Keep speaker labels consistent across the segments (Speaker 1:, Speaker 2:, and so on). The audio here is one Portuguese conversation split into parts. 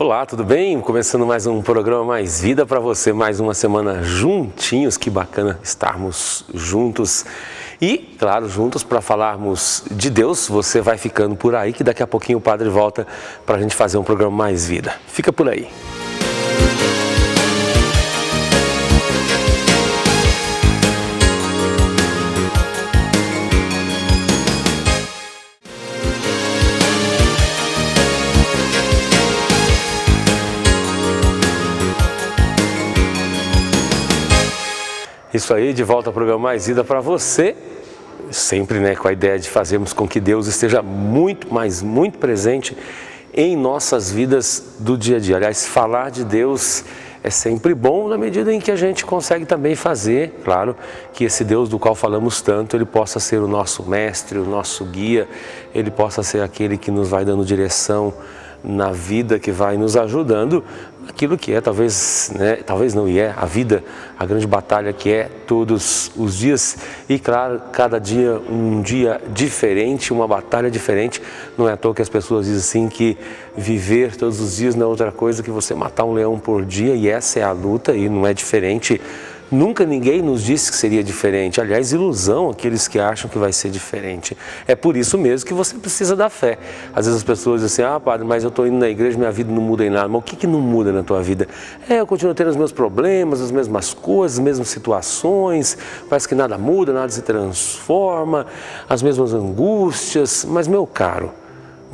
Speaker 1: Olá, tudo bem? Começando mais um programa Mais Vida para você, mais uma semana juntinhos, que bacana estarmos juntos e, claro, juntos para falarmos de Deus. Você vai ficando por aí que daqui a pouquinho o Padre volta para a gente fazer um programa Mais Vida. Fica por aí. Isso aí, de volta ao programa Mais Vida para você, sempre com a ideia de fazermos com que Deus esteja muito, mas muito presente em nossas vidas do dia a dia. Aliás, falar de Deus é sempre bom na medida em que a gente consegue também fazer, claro, que esse Deus do qual falamos tanto, ele possa ser o nosso mestre, o nosso guia, ele possa ser aquele que nos vai dando direção na vida, que vai nos ajudando aquilo que é, talvez não, e é a vida, a grande batalha que é todos os dias e, claro, cada dia um dia diferente, uma batalha diferente. Não é à toa que as pessoas dizem assim que viver todos os dias não é outra coisa que você matar um leão por dia, e essa é a luta e não é diferente. Nunca ninguém nos disse que seria diferente. Aliás, ilusão aqueles que acham que vai ser diferente. É por isso mesmo que você precisa da fé. Às vezes as pessoas dizem assim, padre, mas eu estou indo na igreja, minha vida não muda em nada. Mas o que não muda na tua vida? Eu continuo tendo os meus problemas, as mesmas coisas, as mesmas situações, parece que nada muda, nada se transforma, as mesmas angústias. Mas, meu caro,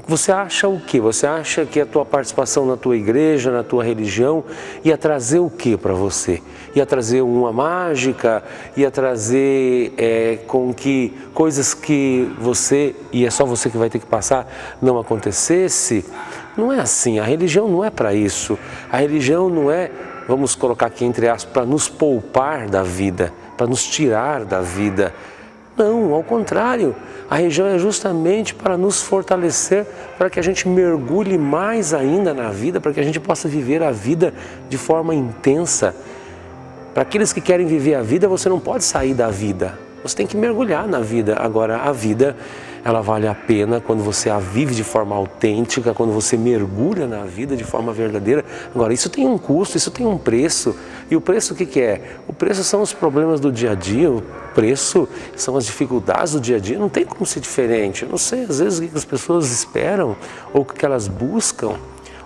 Speaker 1: você acha o quê? Você acha que a tua participação na tua igreja, na tua religião, ia trazer o quê para você? Ia trazer uma mágica? Ia trazer com que coisas que você, e é só você que vai ter que passar, não acontecesse? Não é assim, a religião não é para isso. A religião não é, vamos colocar aqui entre aspas, para nos poupar da vida, para nos tirar da vida. Não, ao contrário, a religião é justamente para nos fortalecer, para que a gente mergulhe mais ainda na vida, para que a gente possa viver a vida de forma intensa. Para aqueles que querem viver a vida, você não pode sair da vida, você tem que mergulhar na vida. Agora, a vida, ela vale a pena quando você a vive de forma autêntica, quando você mergulha na vida de forma verdadeira. Agora, isso tem um custo, isso tem um preço. E o preço o que é? O preço são os problemas do dia a dia, o preço são as dificuldades do dia a dia. Não tem como ser diferente. Eu não sei, às vezes, o que as pessoas esperam ou o que elas buscam.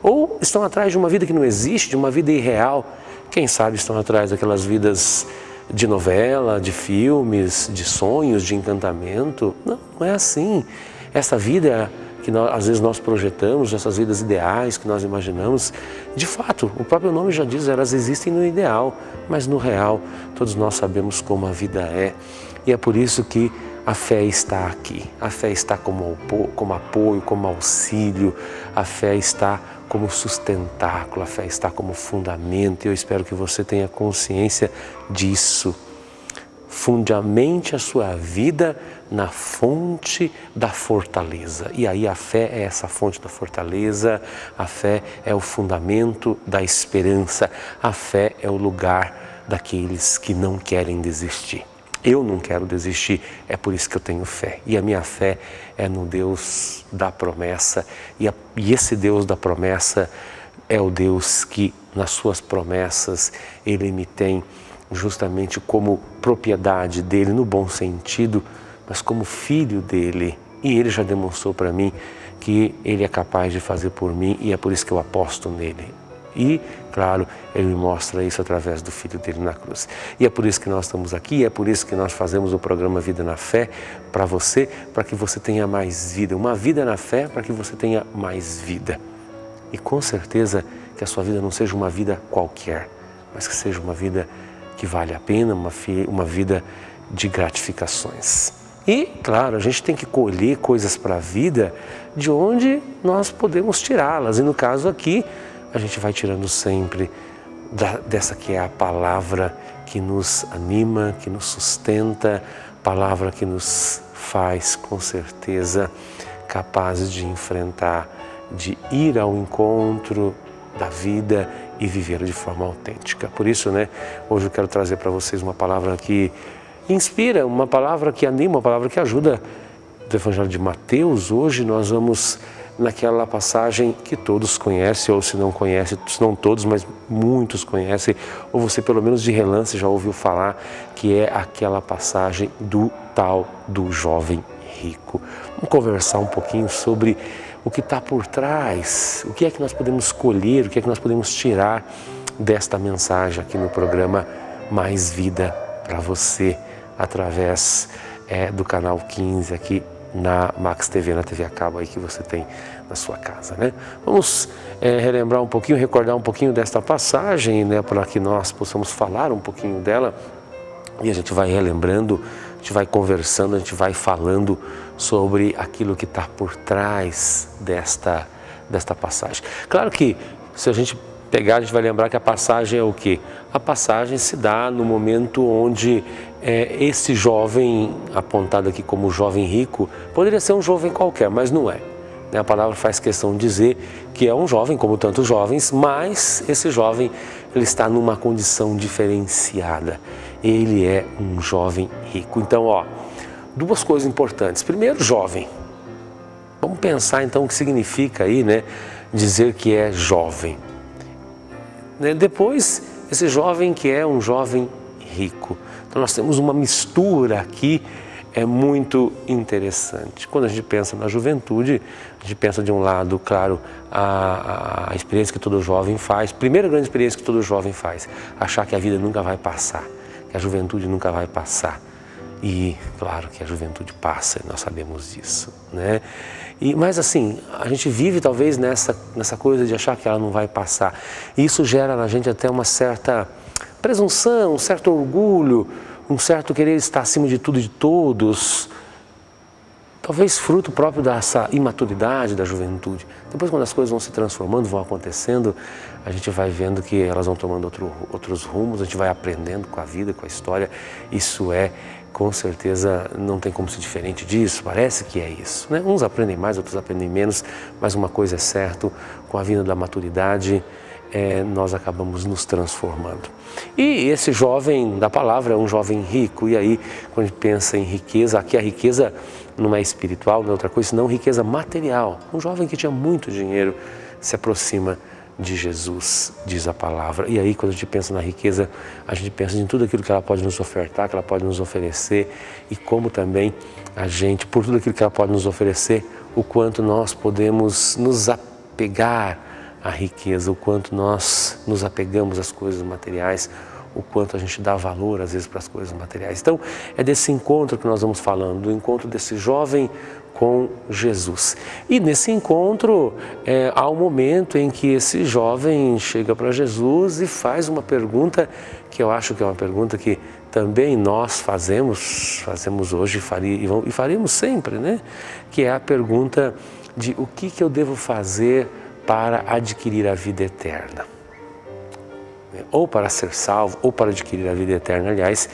Speaker 1: Ou estão atrás de uma vida que não existe, de uma vida irreal. Quem sabe estão atrás daquelas vidas de novela, de filmes, de sonhos, de encantamento. Não, não é assim. Essa vida que às vezes nós projetamos, essas vidas ideais que nós imaginamos, de fato, o próprio nome já diz, elas existem no ideal, mas no real todos nós sabemos como a vida é. E é por isso que a fé está aqui. A fé está como apoio, como auxílio, a fé está como sustentáculo, a fé está como fundamento. E eu espero que você tenha consciência disso. Fundamente a sua vida na fonte da fortaleza. E aí a fé é essa fonte da fortaleza, a fé é o fundamento da esperança, a fé é o lugar daqueles que não querem desistir. Eu não quero desistir, é por isso que eu tenho fé. E a minha fé é no Deus da promessa. E esse Deus da promessa é o Deus que, nas suas promessas, Ele me tem justamente como propriedade dEle, no bom sentido, mas como filho dEle. E Ele já demonstrou para mim que Ele é capaz de fazer por mim, e é por isso que eu aposto nele. E, claro, Ele me mostra isso através do Filho dele na cruz. E é por isso que nós estamos aqui, é por isso que nós fazemos o programa Vida na Fé para você, para que você tenha mais vida. Uma vida na fé para que você tenha mais vida. E com certeza que a sua vida não seja uma vida qualquer, mas que seja uma vida que vale a pena, uma vida de gratificações. E, claro, a gente tem que colher coisas para a vida de onde nós podemos tirá-las. E no caso aqui, a gente vai tirando sempre dessa que é a palavra que nos anima, que nos sustenta, palavra que nos faz, com certeza, capazes de enfrentar, de ir ao encontro da vida e viver de forma autêntica. Por isso, hoje eu quero trazer para vocês uma palavra que inspira, uma palavra que anima, uma palavra que ajuda. Do Evangelho de Mateus, hoje nós vamos naquela passagem que todos conhecem, ou se não conhecem, se não todos, mas muitos conhecem, ou você pelo menos de relance já ouviu falar, que é aquela passagem do tal do jovem rico. Vamos conversar um pouquinho sobre o que está por trás, o que é que nós podemos escolher, o que é que nós podemos tirar desta mensagem aqui no programa Mais Vida para você, através do canal 15 aqui na Max TV, na TV a cabo aí que você tem na sua casa, né? Vamos relembrar um pouquinho, recordar um pouquinho desta passagem, né, para que nós possamos falar um pouquinho dela, e a gente vai relembrando, a gente vai conversando, a gente vai falando sobre aquilo que está por trás desta passagem. Claro que se a gente pegar, a gente vai lembrar que a passagem é o quê? A passagem se dá no momento onde esse jovem, apontado aqui como jovem rico, poderia ser um jovem qualquer, mas não é. A palavra faz questão de dizer que é um jovem, como tantos jovens, mas esse jovem ele está numa condição diferenciada. Ele é um jovem rico. Então, ó, duas coisas importantes. Primeiro, jovem. Vamos pensar então o que significa aí, né, dizer que é jovem. Depois, esse jovem que é um jovem rico. Então nós temos uma mistura aqui muito interessante. Quando a gente pensa na juventude, a gente pensa de um lado, claro, a experiência que todo jovem faz, primeira grande experiência que todo jovem faz, achar que a vida nunca vai passar, que a juventude nunca vai passar. E claro que a juventude passa, nós sabemos disso, né? Mas assim, a gente vive talvez nessa coisa de achar que ela não vai passar. E isso gera na gente até uma certa presunção, um certo orgulho, um certo querer estar acima de tudo e de todos. Talvez fruto próprio dessa imaturidade da juventude. Depois, quando as coisas vão se transformando, vão acontecendo, a gente vai vendo que elas vão tomando outros rumos, a gente vai aprendendo com a vida, com a história. Isso com certeza, não tem como ser diferente disso, parece que é isso, né? Uns aprendem mais, outros aprendem menos, mas uma coisa é certa, com a vinda da maturidade, nós acabamos nos transformando. E esse jovem da palavra é um jovem rico, e aí, quando a gente pensa em riqueza, aqui a riqueza não é espiritual, não é outra coisa, senão riqueza material. Um jovem que tinha muito dinheiro se aproxima de Jesus, diz a palavra. E aí, quando a gente pensa na riqueza, a gente pensa em tudo aquilo que ela pode nos ofertar, que ela pode nos oferecer, e como também a gente, por tudo aquilo que ela pode nos oferecer, o quanto nós podemos nos apegar à riqueza, o quanto nós nos apegamos às coisas materiais, o quanto a gente dá valor, às vezes, para as coisas materiais. Então, é desse encontro que nós vamos falando, do encontro desse jovem com Jesus. E nesse encontro, há um momento em que esse jovem chega para Jesus e faz uma pergunta que eu acho que é uma pergunta que também nós fazemos hoje e faremos sempre, né? Que é a pergunta de o que eu devo fazer para adquirir a vida eterna. Ou para ser salvo, ou para adquirir a vida eterna. Aliás,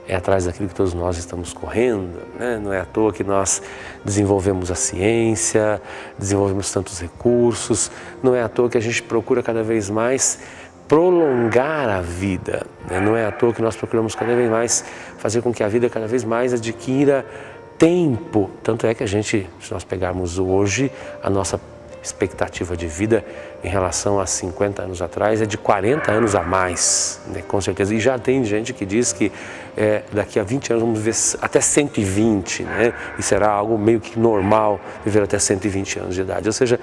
Speaker 1: é atrás daquilo que todos nós estamos correndo, né? Não é à toa que nós desenvolvemos a ciência, desenvolvemos tantos recursos, não é à toa que a gente procura cada vez mais prolongar a vida, né? Não é à toa que nós procuramos cada vez mais fazer com que a vida cada vez mais adquira tempo. Tanto é que a gente, se nós pegarmos hoje, a nossa expectativa de vida em relação a 50 anos atrás é de 40 anos a mais, né? Com certeza. E já tem gente que diz que daqui a 20 anos vamos viver até 120, né? E será algo meio que normal viver até 120 anos de idade. Ou seja,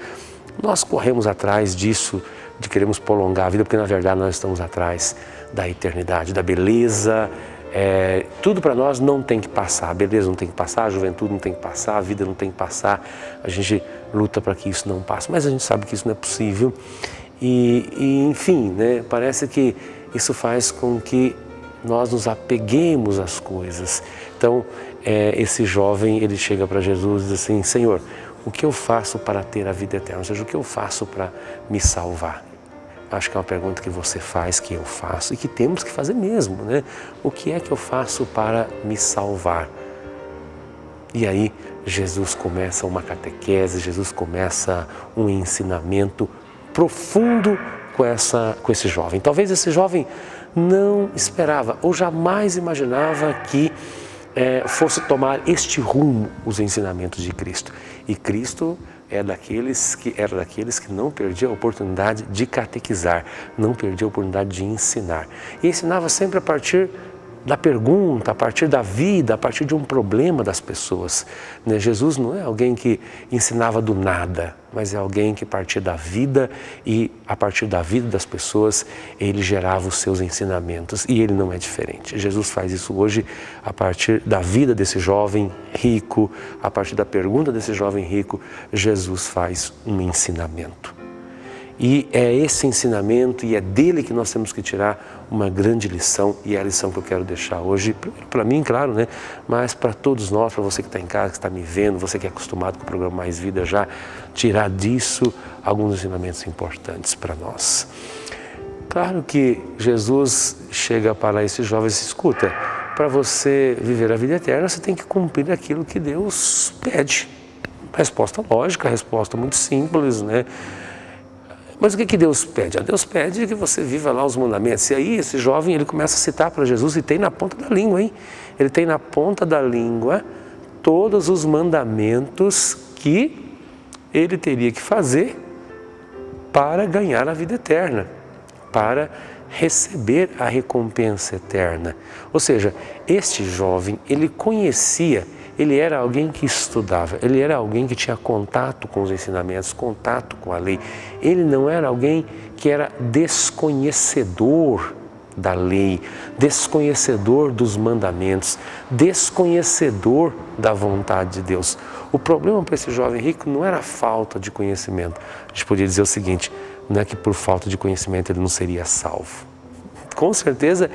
Speaker 1: nós corremos atrás disso, de queremos prolongar a vida, porque na verdade nós estamos atrás da eternidade, da beleza. Tudo para nós não tem que passar, a beleza não tem que passar, a juventude não tem que passar, a vida não tem que passar, a gente luta para que isso não passe, mas a gente sabe que isso não é possível e enfim, né, parece que isso faz com que nós nos apeguemos às coisas. Então, esse jovem, ele chega para Jesus e diz assim: Senhor, o que eu faço para ter a vida eterna? Ou seja, o que eu faço para me salvar? Acho que é uma pergunta que você faz, que eu faço e que temos que fazer mesmo, né? O que é que eu faço para me salvar? E aí Jesus começa uma catequese, Jesus começa um ensinamento profundo com esse jovem. Talvez esse jovem não esperava ou jamais imaginava que fosse tomar este rumo os ensinamentos de Cristo. E Cristo era daqueles que não perdia a oportunidade de catequizar, não perdia a oportunidade de ensinar. E ensinava sempre a partir da pergunta, a partir da vida, a partir de um problema das pessoas. Jesus não é alguém que ensinava do nada, mas é alguém que partia da vida e a partir da vida das pessoas ele gerava os seus ensinamentos e ele não é diferente. Jesus faz isso hoje a partir da vida desse jovem rico, a partir da pergunta desse jovem rico, Jesus faz um ensinamento. E é esse ensinamento e é dele que nós temos que tirar uma grande lição, e é a lição que eu quero deixar hoje, para mim, claro, né? Mas para todos nós, para você que está em casa, que está me vendo, você que é acostumado com o programa Mais Vida já, tirar disso alguns ensinamentos importantes para nós. Claro que Jesus chega para esses jovens e escuta, para você viver a vida eterna, você tem que cumprir aquilo que Deus pede. Resposta lógica, resposta muito simples, né? Mas o que Deus pede? Deus pede que você viva lá os mandamentos. E aí esse jovem, ele começa a citar para Jesus e tem na ponta da língua, hein? Ele tem na ponta da língua todos os mandamentos que ele teria que fazer para ganhar a vida eterna, para receber a recompensa eterna. Ou seja, este jovem, ele conhecia, ele era alguém que estudava, ele era alguém que tinha contato com os ensinamentos, contato com a lei. Ele não era alguém que era desconhecedor da lei, desconhecedor dos mandamentos, desconhecedor da vontade de Deus. O problema para esse jovem rico não era a falta de conhecimento. A gente podia dizer o seguinte, não é que por falta de conhecimento ele não seria salvo. Com certeza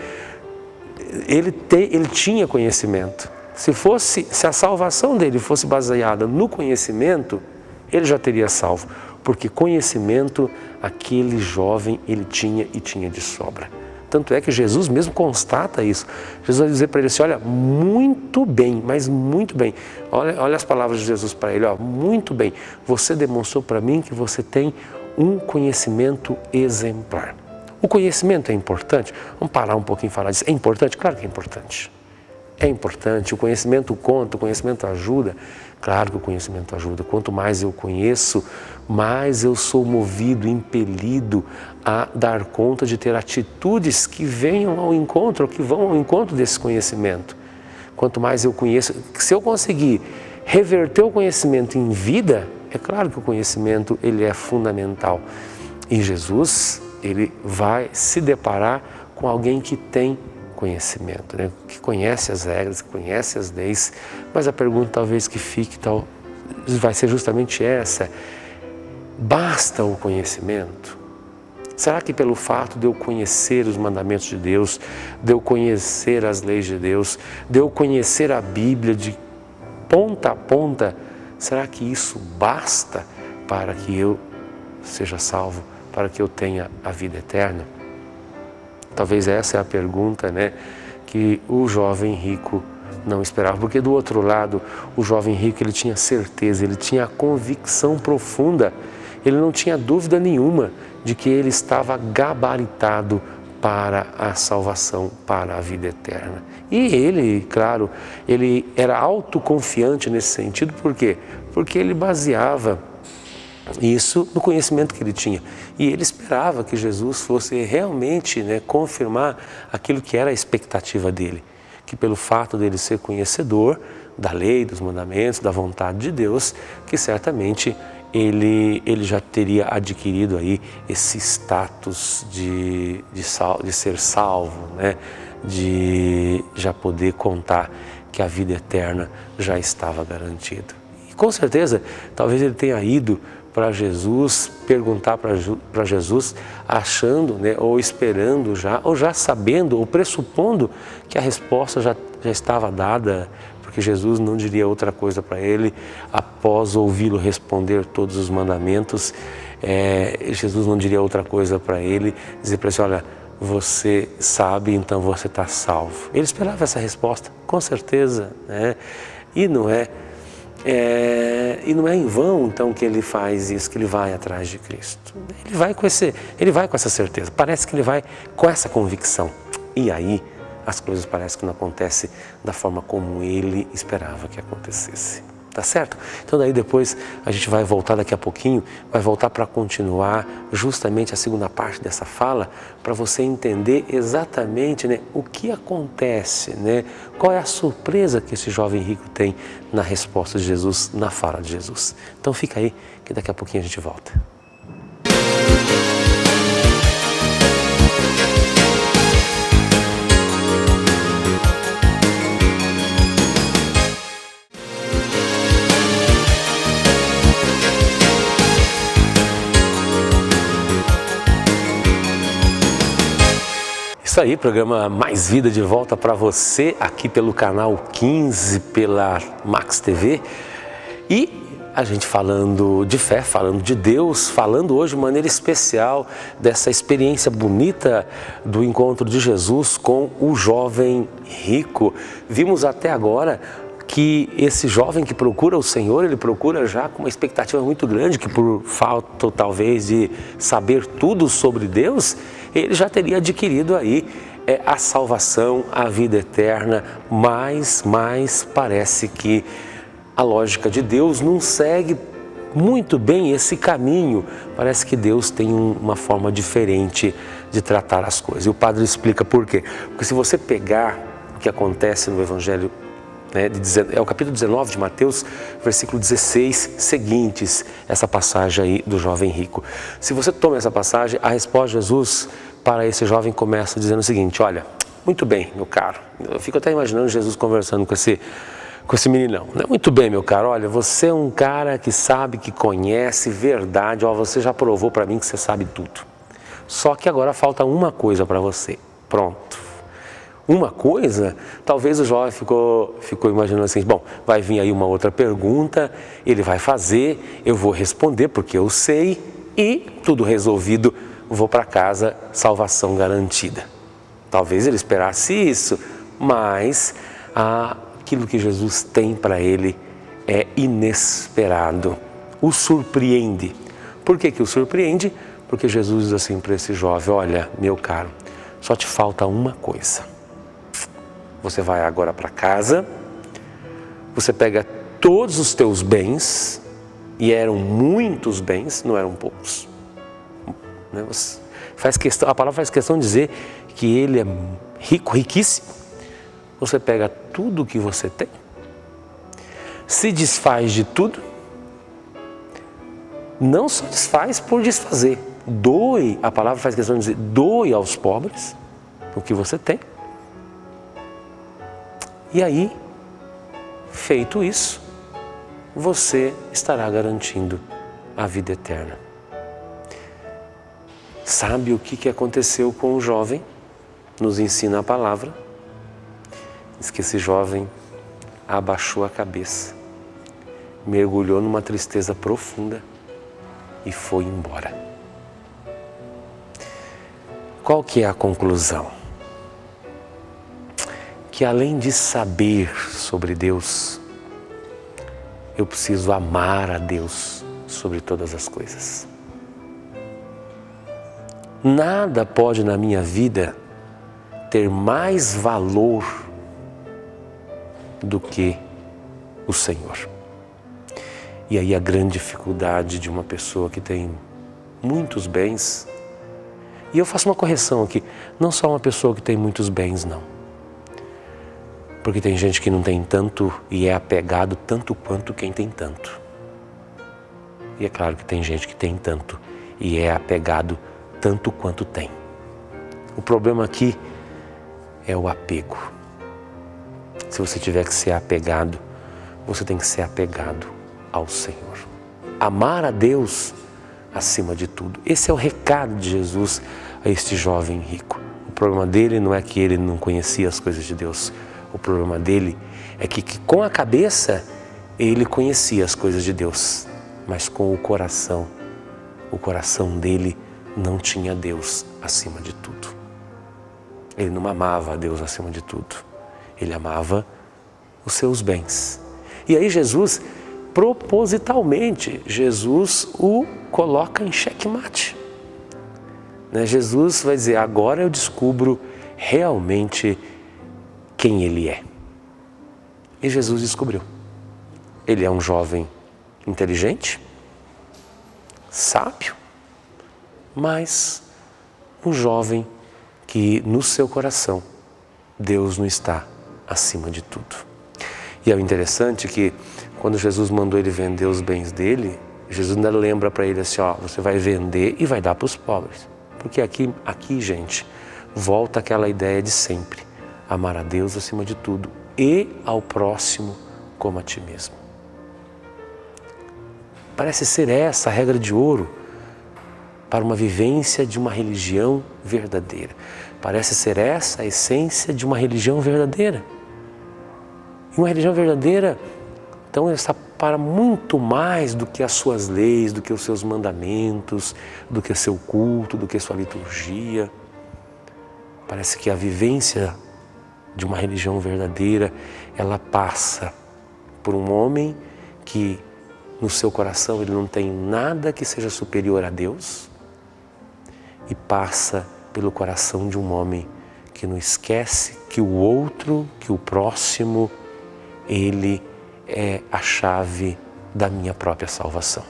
Speaker 1: ele tinha conhecimento. Se a salvação dele fosse baseada no conhecimento, ele já teria salvo, porque conhecimento aquele jovem ele tinha e tinha de sobra. Tanto é que Jesus mesmo constata isso. Jesus vai dizer para ele assim, olha, muito bem, mas muito bem. Olha as palavras de Jesus para ele, ó, muito bem, você demonstrou para mim que você tem um conhecimento exemplar. O conhecimento é importante? Vamos parar um pouquinho e falar disso. É importante? Claro que é importante. É importante, o conhecimento conta, o conhecimento ajuda. Claro que o conhecimento ajuda. Quanto mais eu conheço, mais eu sou movido, impelido a dar conta de ter atitudes que venham ao encontro, que vão ao encontro desse conhecimento. Quanto mais eu conheço, se eu conseguir reverter o conhecimento em vida, é claro que o conhecimento ele é fundamental. E Jesus, ele vai se deparar com alguém que tem conhecimento, né? Que conhece as regras, que conhece as leis, mas a pergunta talvez que fique vai ser justamente essa: basta o conhecimento? Será que pelo fato de eu conhecer os mandamentos de Deus, de eu conhecer as leis de Deus, de eu conhecer a Bíblia de ponta a ponta, será que isso basta para que eu seja salvo, para que eu tenha a vida eterna? Talvez essa é a pergunta, né, que o jovem rico não esperava, porque do outro lado, o jovem rico ele tinha certeza, ele tinha a convicção profunda, ele não tinha dúvida nenhuma de que ele estava gabaritado para a salvação, para a vida eterna. E ele, claro, ele era autoconfiante nesse sentido, por quê? Porque ele baseava isso no conhecimento que ele tinha. E ele esperava que Jesus fosse realmente, né, confirmar aquilo que era a expectativa dele. Que pelo fato dele ser conhecedor da lei, dos mandamentos, da vontade de Deus, que certamente ele já teria adquirido aí esse status de ser salvo, né, de já poder contar que a vida eterna já estava garantida. E com certeza, talvez ele tenha ido para Jesus, perguntar para Jesus, achando, né, ou esperando já, ou já sabendo, ou pressupondo que a resposta já estava dada, porque Jesus não diria outra coisa para ele, após ouvi-lo responder todos os mandamentos, Jesus não diria outra coisa para ele, dizer para ele, olha, você sabe, então você está salvo. Ele esperava essa resposta, com certeza, né? E não é em vão, então, que ele faz isso, que ele vai atrás de Cristo. Ele vai com essa certeza, parece que ele vai com essa convicção. E aí, as coisas parecem que não acontecem da forma como ele esperava que acontecesse. Tá certo? Então daí depois a gente vai voltar daqui a pouquinho, vai voltar para continuar justamente a segunda parte dessa fala, para você entender exatamente, né, o que acontece, né, qual é a surpresa que esse jovem rico tem na resposta de Jesus, na fala de Jesus. Então fica aí que daqui a pouquinho a gente volta. Isso aí, programa Mais Vida de volta para você aqui pelo canal 15, pela Max TV. E a gente falando de fé, falando de Deus, falando hoje de maneira especial dessa experiência bonita do encontro de Jesus com o jovem rico. Vimos até agora que esse jovem que procura o Senhor, ele procura já com uma expectativa muito grande, que por falta talvez de saber tudo sobre Deus, ele já teria adquirido aí a salvação, a vida eterna, mas parece que a lógica de Deus não segue muito bem esse caminho. Parece que Deus tem uma forma diferente de tratar as coisas. E o padre explica por quê. Porque se você pegar o que acontece no Evangelho, né, é o capítulo 19 de Mateus, versículo 16 seguintes, essa passagem aí do jovem rico. Se você toma essa passagem, a resposta de Jesus para esse jovem começa dizendo o seguinte: olha, muito bem, meu caro. Eu fico até imaginando Jesus conversando com esse meninão. Muito bem, meu caro, olha, você é um cara que sabe, que conhece verdade, ó, você já provou para mim que você sabe tudo. Só que agora falta uma coisa para você. Pronto. Uma coisa, talvez o jovem ficou imaginando assim, bom, vai vir aí uma outra pergunta, ele vai fazer, eu vou responder porque eu sei e tudo resolvido, vou para casa, salvação garantida. Talvez ele esperasse isso, mas aquilo que Jesus tem para ele é inesperado, o surpreende. Por que o surpreende? Porque Jesus diz assim para esse jovem: olha, meu caro, só te falta uma coisa. Você vai agora para casa, você pega todos os teus bens, e eram muitos bens, não eram poucos. A palavra faz questão de dizer que ele é rico, riquíssimo. Você pega tudo o que você tem, se desfaz de tudo, não só desfaz por desfazer, doe, a palavra faz questão de dizer, doe aos pobres o que você tem. E aí, feito isso, você estará garantindo a vida eterna. Sabe o que aconteceu com o jovem? Nos ensina a palavra. Diz que esse jovem abaixou a cabeça, mergulhou numa tristeza profunda e foi embora. Qual que é a conclusão? Que além de saber sobre Deus, eu preciso amar a Deus sobre todas as coisas. Nada pode na minha vida ter mais valor do que o Senhor. E aí a grande dificuldade de uma pessoa que tem muitos bens, e eu faço uma correção aqui, não só uma pessoa que tem muitos bens, não. Porque tem gente que não tem tanto e é apegado tanto quanto quem tem tanto. E é claro que tem gente que tem tanto e é apegado tanto quanto tem. O problema aqui é o apego. Se você tiver que ser apegado, você tem que ser apegado ao Senhor. Amar a Deus acima de tudo. Esse é o recado de Jesus a este jovem rico. O problema dele não é que ele não conhecia as coisas de Deus. O problema dele é que com a cabeça ele conhecia as coisas de Deus, mas com o coração dele não tinha Deus acima de tudo. Ele não amava a Deus acima de tudo. Ele amava os seus bens. E aí Jesus, propositalmente, Jesus o coloca em xeque-mate. Jesus vai dizer, agora eu descubro realmente quem ele é. E Jesus descobriu. ele é um jovem inteligente, sábio, mas um jovem que no seu coração Deus não está acima de tudo. E é interessante que quando Jesus mandou ele vender os bens dele, Jesus ainda lembra para ele assim, ó, você vai vender e vai dar para os pobres. Porque aqui, gente, volta aquela ideia de sempre, amar a Deus acima de tudo e ao próximo como a ti mesmo. Parece ser essa a regra de ouro para uma vivência de uma religião verdadeira. Parece ser essa a essência de uma religião verdadeira. E uma religião verdadeira, então, está para muito mais do que as suas leis, do que os seus mandamentos, do que o seu culto, do que a sua liturgia. Parece que a vivência de uma religião verdadeira, ela passa por um homem que no seu coração ele não tem nada que seja superior a Deus, e passa pelo coração de um homem que não esquece que o outro, que o próximo, ele é a chave da minha própria salvação.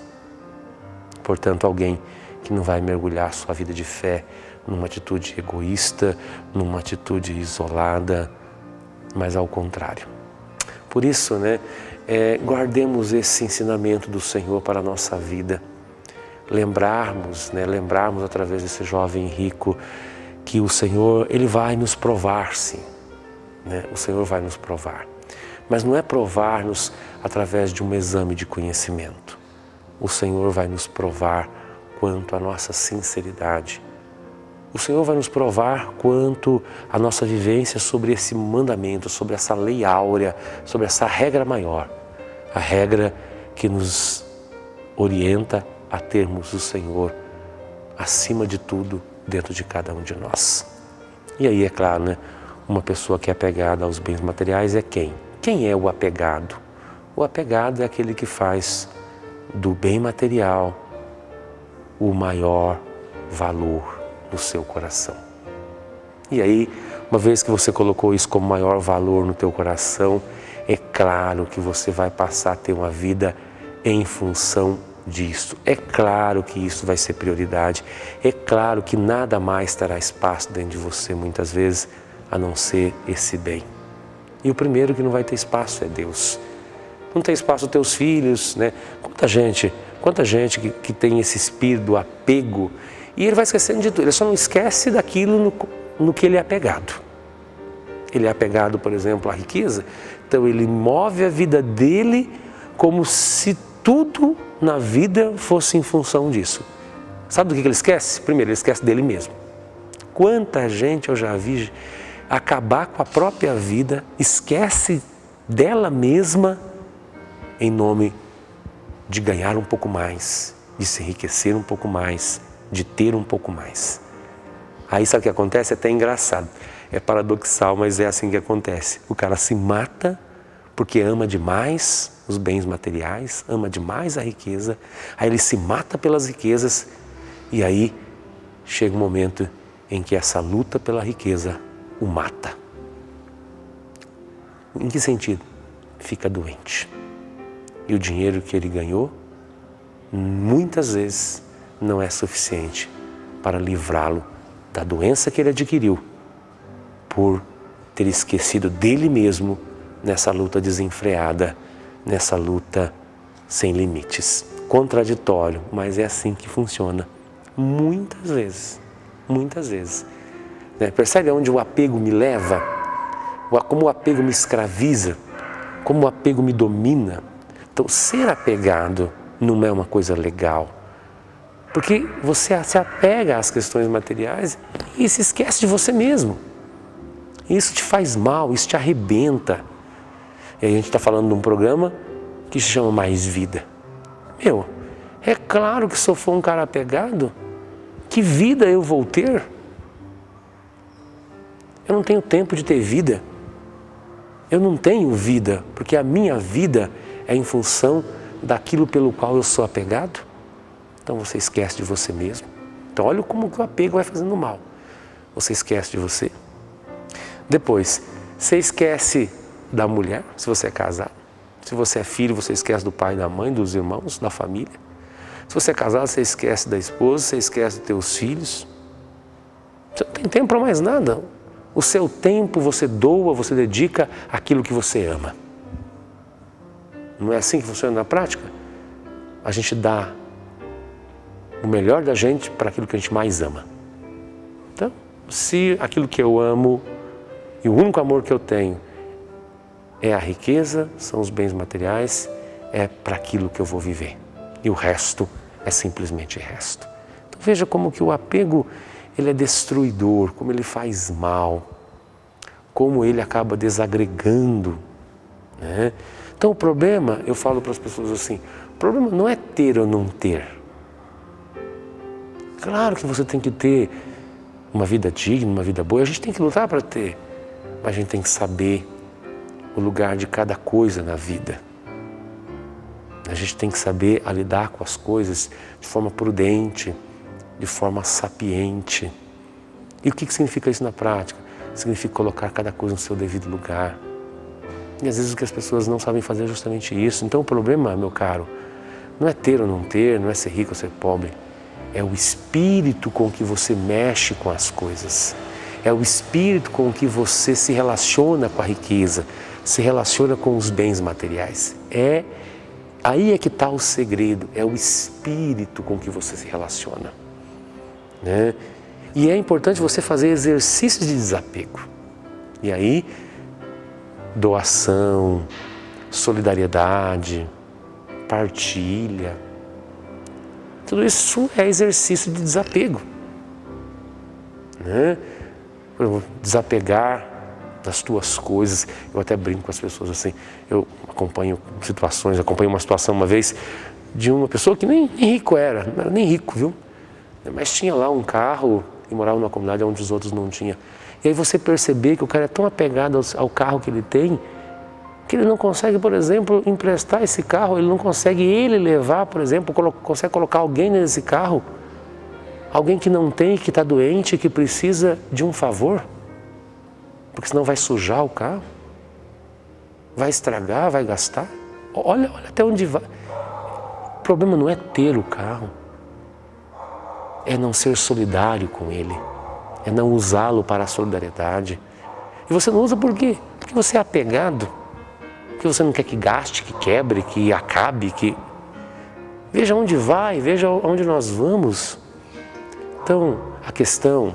Speaker 1: Portanto, alguém que não vai mergulhar sua vida de fé numa atitude egoísta, numa atitude isolada, mas ao contrário. Por isso, guardemos esse ensinamento do Senhor para a nossa vida. Lembrarmos através desse jovem rico que o Senhor, Ele vai nos provar, sim. O Senhor vai nos provar. Mas não é provar-nos através de um exame de conhecimento. O Senhor vai nos provar quanto à nossa sinceridade. O Senhor vai nos provar quanto à nossa vivência sobre esse mandamento, sobre essa lei áurea, sobre essa regra maior. A regra que nos orienta a termos o Senhor acima de tudo dentro de cada um de nós. E aí, é claro, uma pessoa que é apegada aos bens materiais é quem? Quem é o apegado? O apegado é aquele que faz do bem material o maior valor no seu coração. E aí, uma vez que você colocou isso como maior valor no teu coração, é claro que você vai passar a ter uma vida em função disso. É claro que isso vai ser prioridade. É claro que nada mais terá espaço dentro de você, muitas vezes, a não ser esse bem. E o primeiro que não vai ter espaço é Deus. Não tem espaço os teus filhos, Quanta gente que tem esse espírito do apego, e ele vai esquecendo de tudo. Ele só não esquece daquilo no que ele é apegado. Ele é apegado, por exemplo, à riqueza, então ele move a vida dele como se tudo na vida fosse em função disso. Sabe do que ele esquece? Primeiro, ele esquece dele mesmo. Quanta gente eu já vi acabar com a própria vida, esquece dela mesma em nome de ganhar um pouco mais, de se enriquecer um pouco mais, de ter um pouco mais. Aí sabe o que acontece? É até engraçado, é paradoxal, mas é assim que acontece. O cara se mata porque ama demais os bens materiais, ama demais a riqueza, aí ele se mata pelas riquezas e aí chega um momento em que essa luta pela riqueza o mata. Em que sentido? Fica doente. E o dinheiro que ele ganhou, muitas vezes, não é suficiente para livrá-lo da doença que ele adquiriu por ter esquecido dele mesmo nessa luta desenfreada, nessa luta sem limites. Contraditório, mas é assim que funciona. Muitas vezes. Percebe aonde o apego me leva? Como o apego me escraviza? Como o apego me domina? Então, ser apegado não é uma coisa legal. Porque você se apega às questões materiais e se esquece de você mesmo. Isso te faz mal, isso te arrebenta. E a gente está falando de um programa que se chama Mais Vida. É claro que se eu for um cara apegado, que vida eu vou ter? Eu não tenho tempo de ter vida. Eu não tenho vida, porque a minha vida é em função daquilo pelo qual eu sou apegado. Então você esquece de você mesmo. Então olha como que o apego vai fazendo mal. Você esquece de você. Depois, você esquece da mulher, se você é casado. Se você é filho, você esquece do pai, da mãe, dos irmãos, da família. Se você é casado, você esquece da esposa, você esquece dos teus filhos. Você não tem tempo para mais nada. O seu tempo você doa, você dedica àquilo que você ama. Não é assim que funciona na prática? A gente dá o melhor da gente para aquilo que a gente mais ama. Então, se aquilo que eu amo e o único amor que eu tenho é a riqueza, são os bens materiais, é para aquilo que eu vou viver. E o resto é simplesmente resto. Então veja como que o apego ele é destruidor, como ele faz mal, como ele acaba desagregando, né? Então o problema, eu falo para as pessoas assim, o problema não é ter ou não ter. Claro que você tem que ter uma vida digna, uma vida boa, a gente tem que lutar para ter, mas a gente tem que saber o lugar de cada coisa na vida. A gente tem que saber lidar com as coisas de forma prudente, de forma sapiente. E o que significa isso na prática? Significa colocar cada coisa no seu devido lugar. E às vezes o que as pessoas não sabem fazer é justamente isso. Então o problema, meu caro, não é ter ou não ter, não é ser rico ou ser pobre. É o espírito com que você mexe com as coisas. É o espírito com que você se relaciona com a riqueza, se relaciona com os bens materiais. Aí é que está o segredo, é o espírito com que você se relaciona, né? E é importante você fazer exercícios de desapego. E aí, doação, solidariedade, partilha, tudo isso é exercício de desapego, né? Desapegar das tuas coisas. Eu até brinco com as pessoas assim, eu acompanho situações, acompanhei uma situação uma vez de uma pessoa que nem rico era, não era nem rico, viu? Mas tinha lá um carro e morava numa comunidade onde os outros não tinham. E aí você perceber que o cara é tão apegado ao carro que ele tem, que ele não consegue, por exemplo, emprestar esse carro, ele não consegue ele levar, por exemplo, consegue colocar alguém nesse carro, alguém que não tem, que está doente, que precisa de um favor, porque senão vai sujar o carro, vai estragar, vai gastar. Olha até onde vai. O problema não é ter o carro, é não ser solidário com ele, é não usá-lo para a solidariedade. E você não usa por quê? Porque você é apegado, porque você não quer que gaste, que quebre, que acabe, que... Veja onde vai, veja onde nós vamos. Então, a questão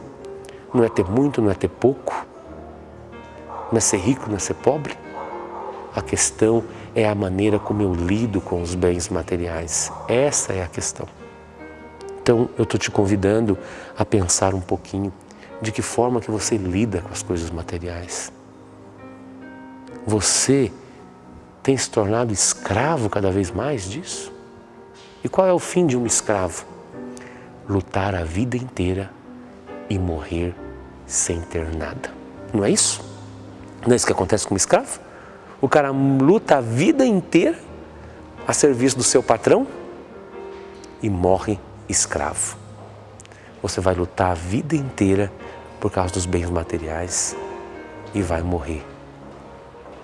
Speaker 1: não é ter muito, não é ter pouco, não é ser rico, não é ser pobre. A questão é a maneira como eu lido com os bens materiais. Essa é a questão. Então, eu estou te convidando a pensar um pouquinho de que forma que você lida com as coisas materiais. Você tem se tornado escravo cada vez mais disso? E qual é o fim de um escravo? Lutar a vida inteira e morrer sem ter nada. Não é isso? Não é isso que acontece com um escravo? O cara luta a vida inteira a serviço do seu patrão e morre escravo. Você vai lutar a vida inteira por causa dos bens materiais e vai morrer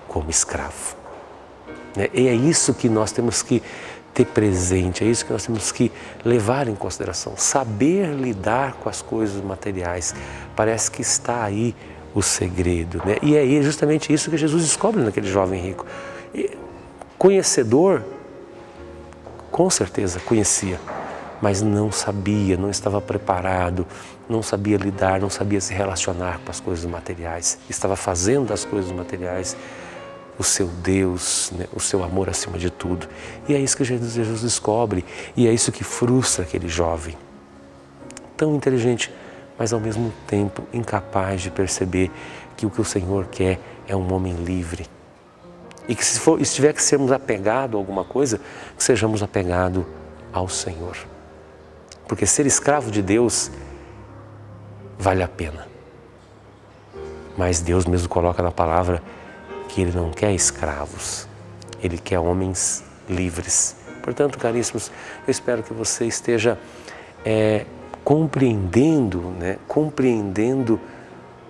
Speaker 1: como escravo. E é isso que nós temos que ter presente, é isso que nós temos que levar em consideração. Saber lidar com as coisas materiais. Parece que está aí o segredo, né? E é justamente isso que Jesus descobre naquele jovem rico. Conhecedor, com certeza conhecia, mas não sabia, não estava preparado, não sabia lidar, não sabia se relacionar com as coisas materiais. Estava fazendo das coisas materiais o seu Deus, né? O seu amor acima de tudo. E é isso que Jesus descobre, e é isso que frustra aquele jovem. Tão inteligente, mas ao mesmo tempo incapaz de perceber que o que o Senhor quer é um homem livre. E que se tiver que sermos apegados a alguma coisa, que sejamos apegados ao Senhor. Porque ser escravo de Deus vale a pena. Mas Deus mesmo coloca na palavra que Ele não quer escravos, Ele quer homens livres. Portanto, caríssimos, eu espero que você esteja compreendendo, né? Compreendendo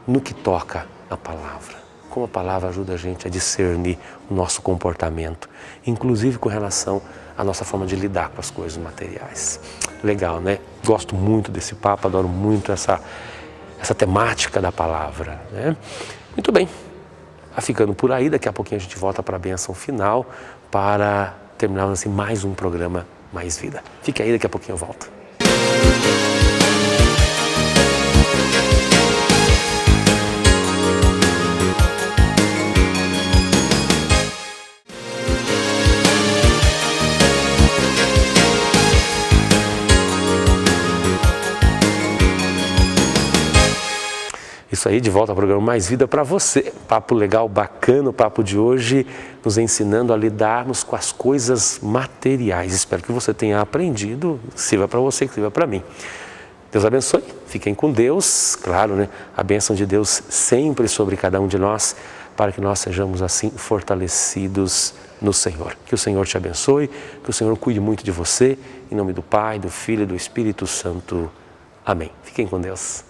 Speaker 1: no que toca a palavra, como a palavra ajuda a gente a discernir o nosso comportamento, inclusive com relação à nossa forma de lidar com as coisas materiais. Legal, né? Gosto muito desse papo, adoro muito essa temática da palavra, né? Muito bem, vai ficando por aí, daqui a pouquinho a gente volta para a bênção final para terminarmos assim mais um programa Mais Vida. Fique aí, daqui a pouquinho eu volto. Isso aí, de volta ao programa Mais Vida para você. Papo legal, bacana o papo de hoje, nos ensinando a lidarmos com as coisas materiais. Espero que você tenha aprendido, sirva para você, que sirva para mim. Deus abençoe, fiquem com Deus, claro, né? A bênção de Deus sempre sobre cada um de nós, para que nós sejamos assim fortalecidos no Senhor. Que o Senhor te abençoe, que o Senhor cuide muito de você, em nome do Pai, do Filho e do Espírito Santo. Amém. Fiquem com Deus.